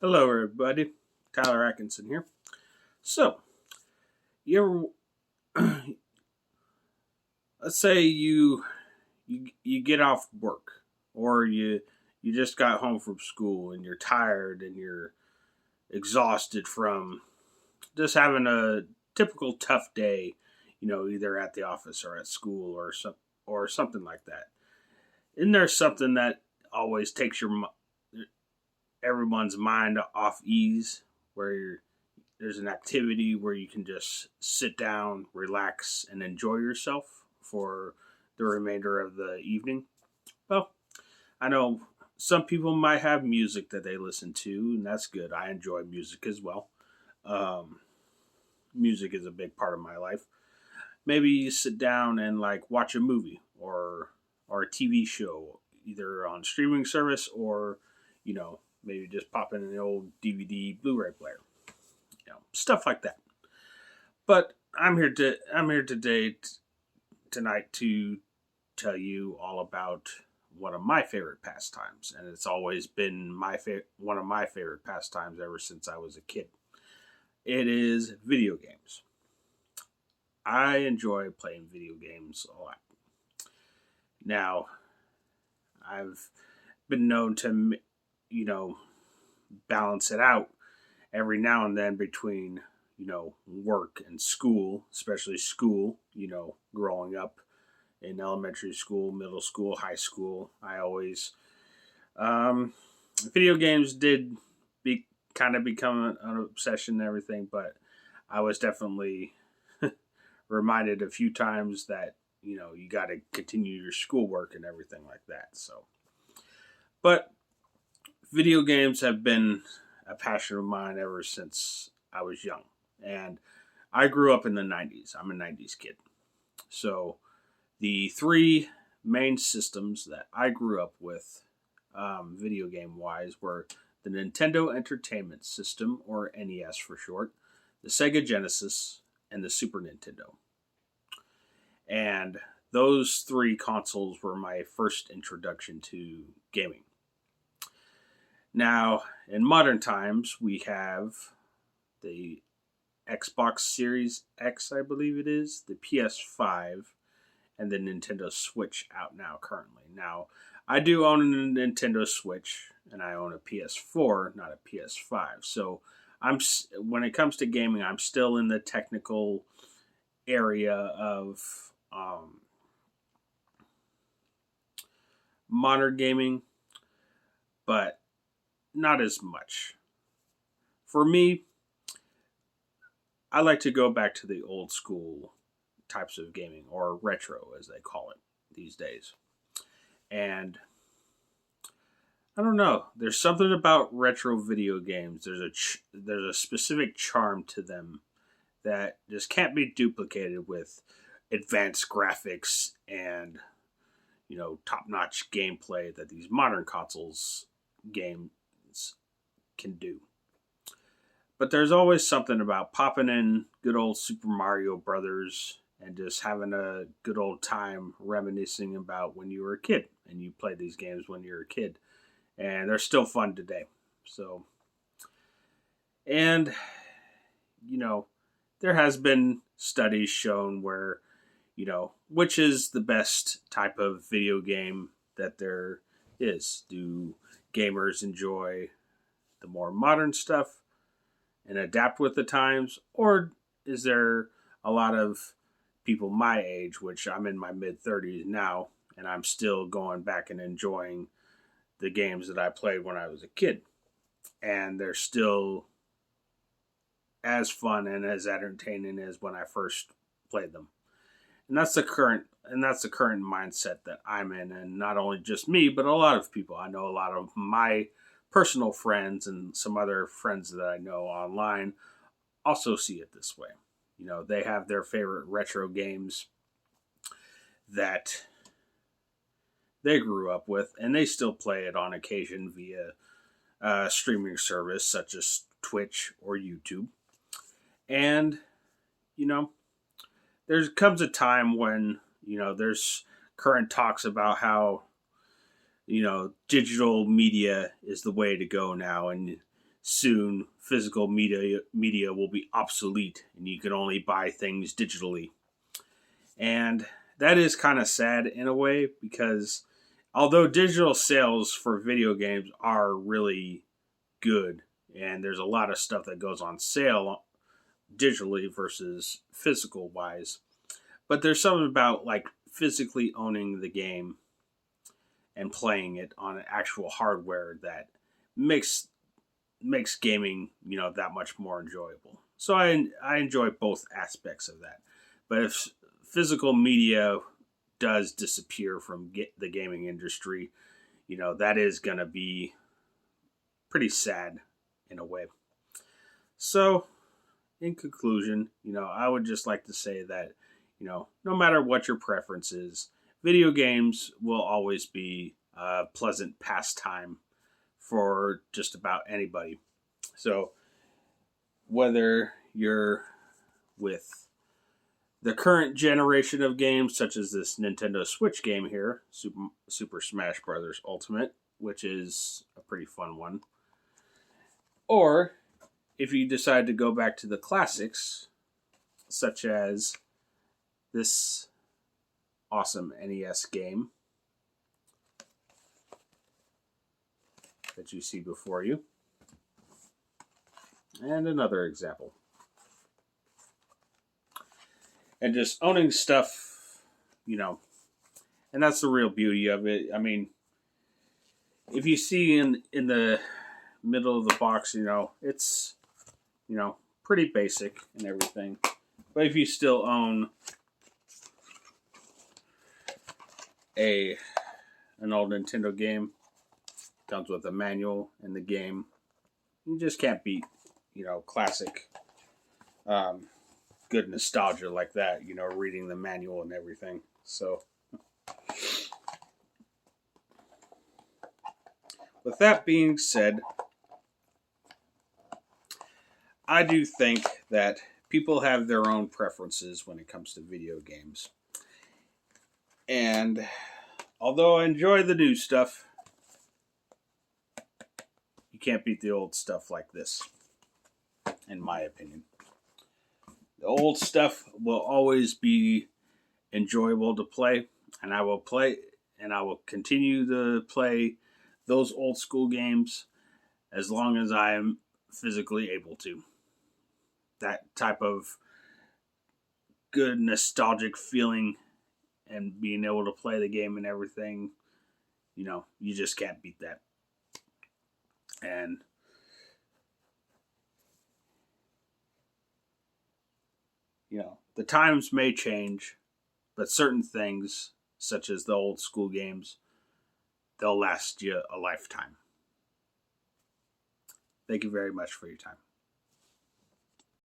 Hello, everybody. Tyler Atkinson here. So, you ever, let's say you get off work, or you just got home from school and you're tired and you're exhausted from just having a typical tough day, either at the office or at school or something like that. Isn't there something that always takes everyone's mind off ease, where there's an activity where you can just sit down, relax, and enjoy yourself for the remainder of the evening? Well, I know some people might have music that they listen to, and that's good. I enjoy music as well. Um, Music is a big part of my life. Maybe you sit down and like watch a movie or a TV show, either on streaming service or maybe just pop in an old DVD Blu-ray player, stuff like that. But I'm here tonight to tell you all about one of my favorite pastimes, and it's always been one of my favorite pastimes ever since I was a kid. It is video games. I enjoy playing video games a lot. Now, I've been known to, you know, balance it out every now and then between, work and school, especially school, growing up in elementary school, middle school, high school. I always, um, video games did kind of become an obsession and everything, but I was definitely reminded a few times that, you got to continue your schoolwork and everything like that. So, but video games have been a passion of mine ever since I was young. And I grew up in the 90s. I'm a 90s kid. So the three main systems that I grew up with, video game wise, were the Nintendo Entertainment System, or NES for short, the Sega Genesis, and the Super Nintendo. And those three consoles were my first introduction to gaming. Now, in modern times, we have the Xbox Series X, I believe it is, the PS5, and the Nintendo Switch out now currently. Now, I do own a Nintendo Switch, and I own a PS4, not a PS5. So, when it comes to gaming, I'm still in the technical area of modern gaming, but not as much. For me, I like to go back to the old school types of gaming, or retro as they call it these days. And I don't know, there's something about retro video games. There's a specific charm to them that just can't be duplicated with advanced graphics and top-notch gameplay that these modern consoles games can do. But there's always something about popping in good old Super Mario Brothers and just having a good old time reminiscing about when you were a kid and you played these games when you were a kid. And they're still fun today. So, and, you know, there has been studies shown where, which is the best type of video game that there is. Do gamers enjoy the more modern stuff and adapt with the times, or is there a lot of people my age, which I'm in my mid 30s now, and I'm still going back and enjoying the games that I played when I was a kid, and they're still as fun and as entertaining as when I first played them. And that's the current mindset that I'm in, and not only just me, but a lot of people. I know a lot of my personal friends and some other friends that I know online also see it this way. They have their favorite retro games that they grew up with, and they still play it on occasion via streaming service such as Twitch or YouTube. And, you know, there comes a time when, there's current talks about how, digital media is the way to go now. And soon physical media will be obsolete and you can only buy things digitally. And that is kind of sad in a way, because although digital sales for video games are really good, and there's a lot of stuff that goes on sale digitally versus physical wise, but there's something about like physically owning the game and playing it on actual hardware that makes gaming, that much more enjoyable. So I enjoy both aspects of that. But if physical media does disappear from the gaming industry, that is going to be pretty sad in a way. So, in conclusion, I would just like to say that, no matter what your preference is, video games will always be a pleasant pastime for just about anybody. So, whether you're with the current generation of games, such as this Nintendo Switch game here, Super Smash Bros. Ultimate, which is a pretty fun one, or if you decide to go back to the classics, such as this awesome NES game that you see before you, and another example. And just owning stuff, and that's the real beauty of it. I mean, if you see in the middle of the box, it's, pretty basic and everything. But if you still own an old Nintendo game, comes with a manual and the game, you just can't beat, classic, good nostalgia like that, reading the manual and everything. So, with that being said, I do think that people have their own preferences when it comes to video games. And although I enjoy the new stuff, you can't beat the old stuff like this, in my opinion. The old stuff will always be enjoyable to play, and I will continue to play those old school games as long as I am physically able to. That type of good nostalgic feeling and being able to play the game and everything, you just can't beat that. And the times may change, but certain things, such as the old school games, they'll last you a lifetime. Thank you very much for your time.